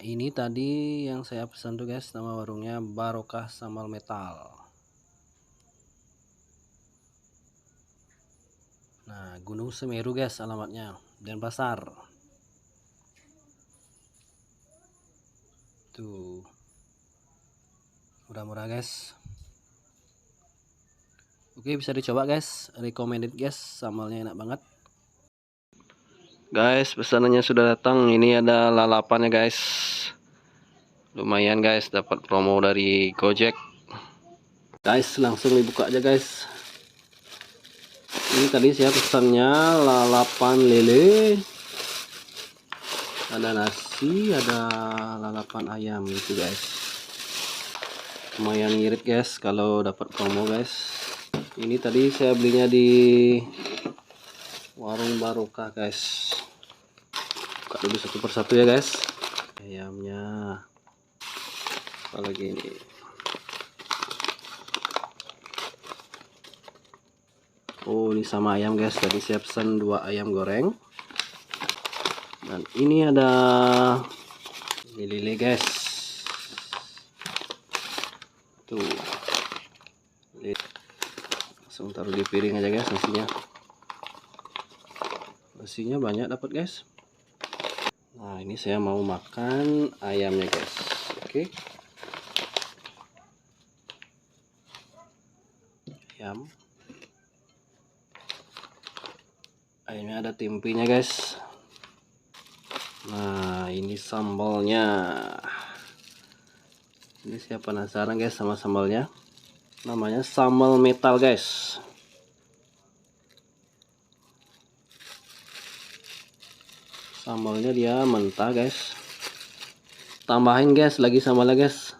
ini tadi yang saya pesan tuh guys, nama warungnya Barokah Sambal Metal. Nah, Gunung Semeru guys alamatnya, Denpasar. Tuh, murah-murah guys. Oke, bisa dicoba guys, recommended guys, sambalnya enak banget. Guys, pesanannya sudah datang. Ini ada lalapannya guys. Lumayan guys, dapat promo dari Gojek. Guys, langsung dibuka aja guys. Ini tadi saya pesannya lalapan lele, ada nasi, ada lalapan ayam gitu guys. Lumayan ngirit guys kalau dapat promo guys. Ini tadi saya belinya di warung Barokah guys. Buka dulu satu persatu ya guys. Ayamnya apalagi ini. Oh, ini sama ayam guys. Tadi saya pesan 2 ayam goreng. Dan ini ada lele guys. Tuh. Langsung taruh di piring aja guys nasinya. Nasinya banyak dapat guys. Nah, ini saya mau makan ayamnya guys. Oke. Ayam. Ayamnya ada tempenya guys. Nah, ini sambalnya. Ini saya penasaran guys sama sambalnya. Namanya sambal metal guys. Sambalnya dia mentah guys. Tambahin guys lagi sambalnya guys.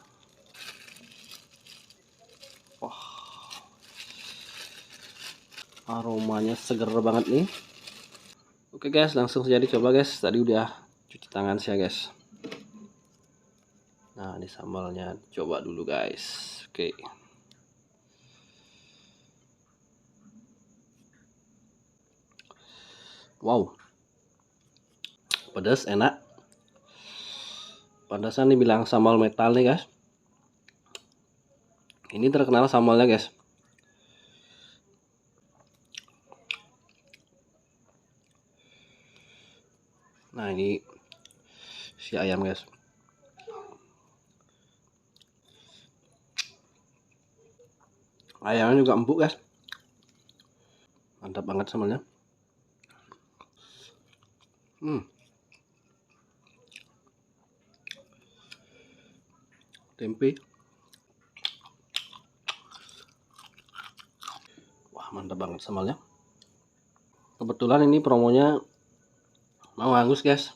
Wah, aromanya seger banget nih. Oke guys, langsung saja dicoba guys. Tadi udah cuci tangan saya guys. Nah, ini sambalnya coba dulu guys. Oke. Wow, pedas, enak. Pantesan dibilang sambal metal nih guys. Ini terkenal sambalnya guys. Nah, ini si ayam guys. Ayamnya juga empuk guys. Mantap banget sambalnya. Tempe. Wah, mantap banget sambalnya. Kebetulan ini promonya mau hangus guys.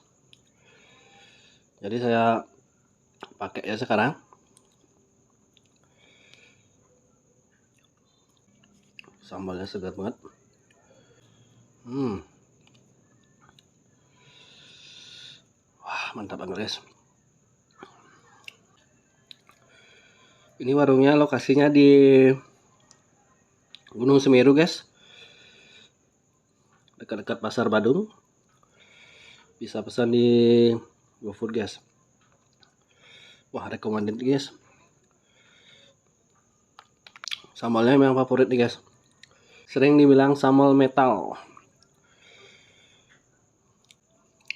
Jadi saya pakai ya sekarang. Sambalnya segar banget. Wah, mantap banget guys. Ini warungnya lokasinya di Gunung Semeru guys. Dekat-dekat Pasar Badung. Bisa pesan di GoFood guys. Wah, recommended guys. Sambalnya memang favorit nih guys. Sering dibilang sambal metal.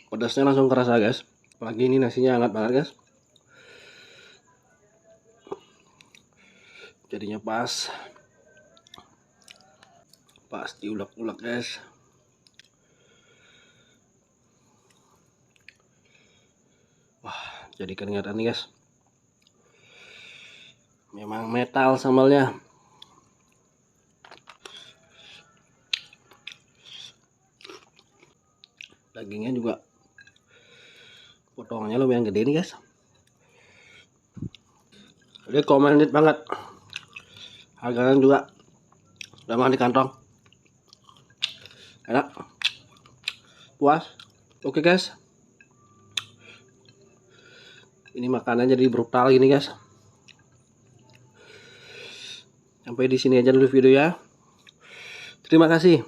Pedasnya langsung kerasa guys. Apalagi ini nasinya hangat banget guys. Jadinya pas diulek-ulek guys. Wah, jadi keringatan nih guys. Memang metal sambalnya. Dagingnya juga potongannya lumayan gede nih guys. Jadi recommended banget. Harganya juga ramah di kantong. Enak. Puas. Oke guys. Ini makanan jadi brutal gini guys. Sampai di sini aja dulu video ya. Terima kasih.